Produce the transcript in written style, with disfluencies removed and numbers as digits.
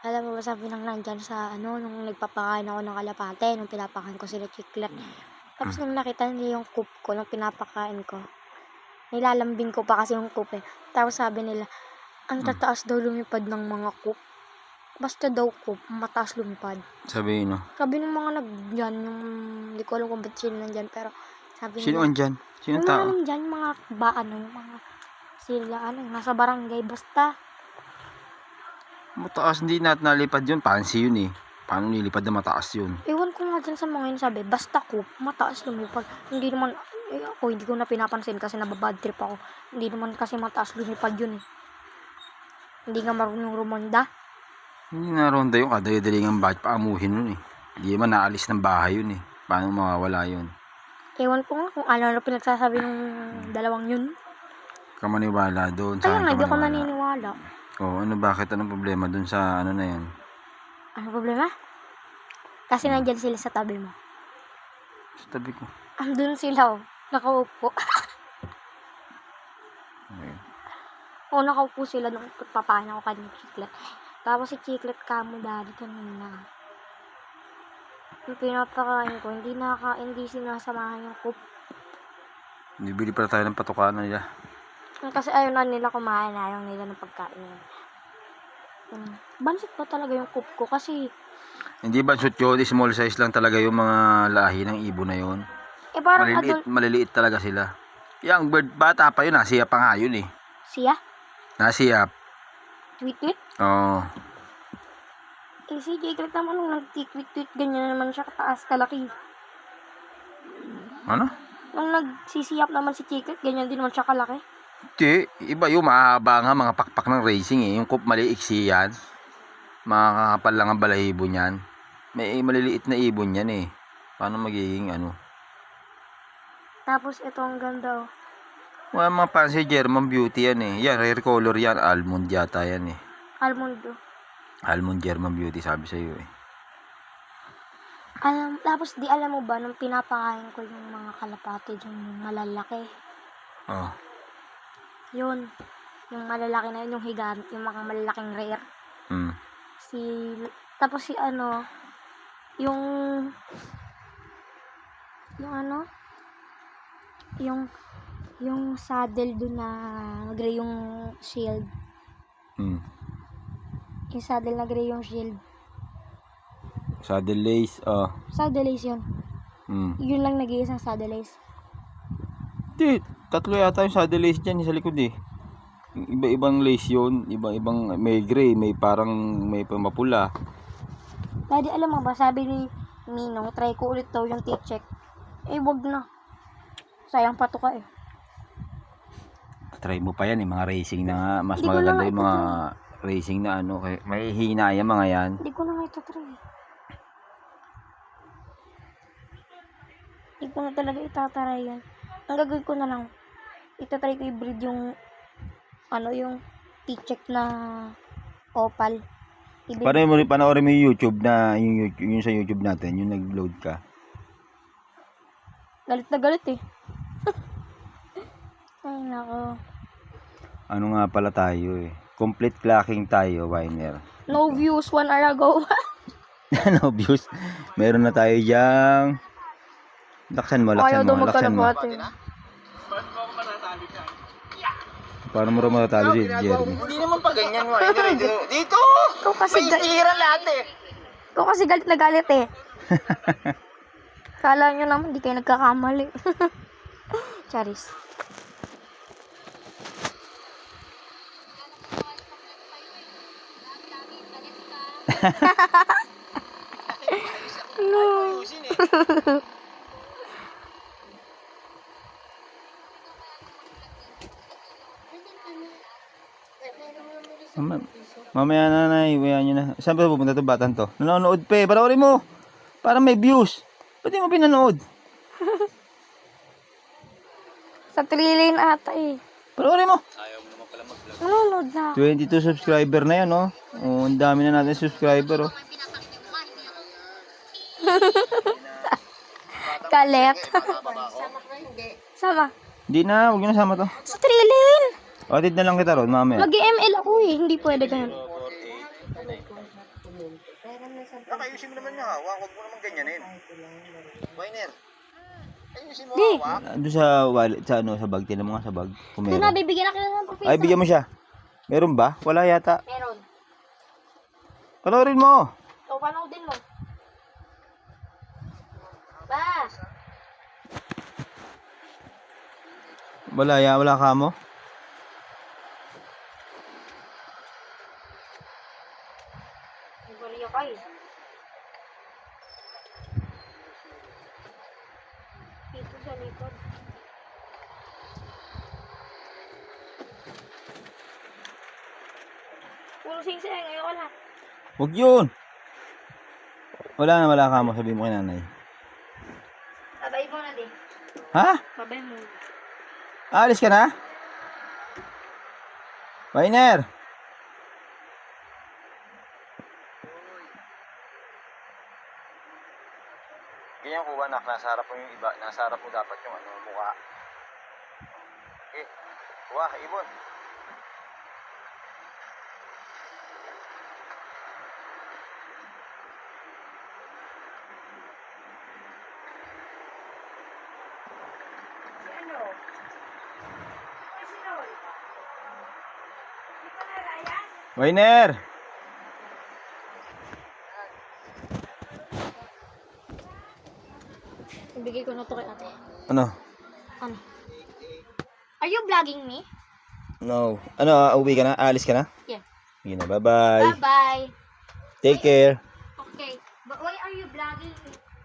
Alam mo ba sabi ng nandyan sa ano, nung nagpapakain ako ng kalapate, nung pinapakain ko sila Chiclet. Tapos nung nakita nila yung coop ko, nung pinapakain ko, nilalambing ko pa kasi yung coop eh. Tapos sabi nila, ang tataas daw lumipad ng mga coop. Basta daw coop, mataas lumipad. Sabi no. Sabi ng mga nandyan, yung, hindi ko alam kung ba't sila nandyan, pero sabi Sino nila, andyan? Sino yung tao? mga nandyan, yung mga yung mga sila, nasa barangay, basta. Mataas, hindi natin nalipad yun. Fancy yun eh. Paano nilipad na mataas yun? Ewan ko nga dyan sa mga yun sabi, basta coop, mataas lumipad. Hindi naman, ako hindi ko na pinapansin kasi nababad trip ako. Hindi naman kasi mataas lumipad yun eh. Hindi nga marunong rumonda. Hindi na ronda yun. Kadali-daling ang bakit paamuhin nun eh. Hindi naman naalis ng bahay yun eh. Paano mawawala yun? Ewan ko nga kung ano pinagsasabi ng dalawang yun. Kamaniwala doon. Kaya nga, hindi ako naniniwala. Oo, ano bakit? Anong problema doon sa ano na yun? Ano problema? Kasi nandyan sila sa tabi mo. Sa tabi ko. Andun sila oh, nakaupo. Ayun. Oo, nakaupo sila nung pagpapain ako kanina Chiclet. Tapos si Chiclet kamo dali kanina. Yung pinapakain ko, hindi sinasamahan yung coop. Bibili pala tayo ng patukanan nila. Kasi ayaw na nila kumain, ayaw nila ng pagkain. Bansit pa talaga yung coop ko kasi Hindi ba shoot yun? Small size lang talaga yung mga lahi ng ibon na yun. parang Maliliit talaga sila. Yung bird, bata pa yun. Nasiya pa nga yun eh. siya, Nasiya. tweet. Oo. Si Jake naman nung nag-tweet, ganyan naman siya kataas kalaki. Ano? Nung nagsisiyap naman si Jake, ganyan din naman siya kalaki. Hindi. Iba yung mahaba nga mga pakpak ng racing eh. Yung coop maliiksi yan. Makakapal lang ang balahibo niyan. May maliliit na ibon yan eh. Paano magiging ano? Tapos ito ang ganda oh. Wala mga fancy German beauty yan eh. Yan, rare color yan. Almond yata yan eh. Almondo. Almond German beauty sabi sa'yo eh. Tapos di alam mo ba, nung pinapakain ko yung mga kalapate dyan, yung malalaki. Oh. Yun. Yung malalaki na yun, yung higan, yung mga malalaking rare. Tapos si ano, yung saddle dun na gray yung shield. Yung saddle na gray yung shield. Saddle lace, oh. Saddle lace yun. Yun lang nag-iisang saddle lace. Di, tatlo yata yung saddle lace dyan sa likod eh. Iba-ibang lace yun, iba-ibang, may gray, may parang, may mapula. Daddy, alam mo ba, sabi ni Ninong, try ko ulit daw yung T-check. Eh, wag na. Sayang pa to ka eh. Try mo pa yan eh, mga racing na nga. Mas Hindi ko magaganda na yung mga racing na ano, may hina yan mga yan. Hindi ko na nga ito try. Hindi ko na talaga itatry yan. Ang gagawin ko na lang, itatry ko i-breed yung yung T-check na opal. Panoorin mo yung YouTube na, yung sa YouTube natin, yung nag-load ka. Galit na galit eh. Ay nako. Ano nga pala tayo eh. Complete clocking tayo, Winer. No views 1 hour ago. No views. Meron na tayo diyang. Laksan mo. Paano mo rin matatalo si Jeremy? Hindi naman pa ganyan, Winer. Dito! Ikaw kasi lahat eh. Ikaw kasi galit na galit eh. Kala nyo naman di kayo nagkakamali. Charis. No. Mamaya na, iwayan nyo na. Saan ba pupunta itong batang to? Nanonood pa eh. Panoorin mo. Para may views. Ba't di mo pinanood? Sa 3 lane ata eh. Panoorin mo. Nanonood na. 22 subscriber na yan, oh. Oh, ang dami na natin subscriber, oh. Galit. Sama. Hindi na, huwag nyo na sama to. Sa 3 lane. Otid na lang kita ron, mamaya. Mag-ML ako eh. Hindi pwede ganun. Nakayusin mo naman yung hawak. Huwag mo naman ganyanin. Winer. Ayusin mo Di. hawak. Doon sa wallet, sa ano, sa bag. Tinan mo nga sa bag. Kung Ito na, meron. bibigyan na kita ng papiso. Ay, bigyan mo siya. Meron ba? Wala yata. Meron. Panoorin mo. O, paano din mo? Ba! Wala ka mo. Nagwaliyo kayo. Dito sa likod. Puro sing-sing, ayoko na. Huwag yun. Wala ka mo. Sabihin mo kay nanay. Babay mo na din. Ha? Babay mo. Alis ka na? Winer. Ganyan ko anak. Nasa harap mo yung iba. Nasa harap mo dapat yung ano, mukha. Kuha, ibon. Winer. Ibigay ko na to kay ate. Ano? Ano? Are you vlogging me? No. Ano, uwi ka na? Alis ka na? Yeah. Sige na, bye-bye. Bye-bye. Take care. Okay. But why are you vlogging me?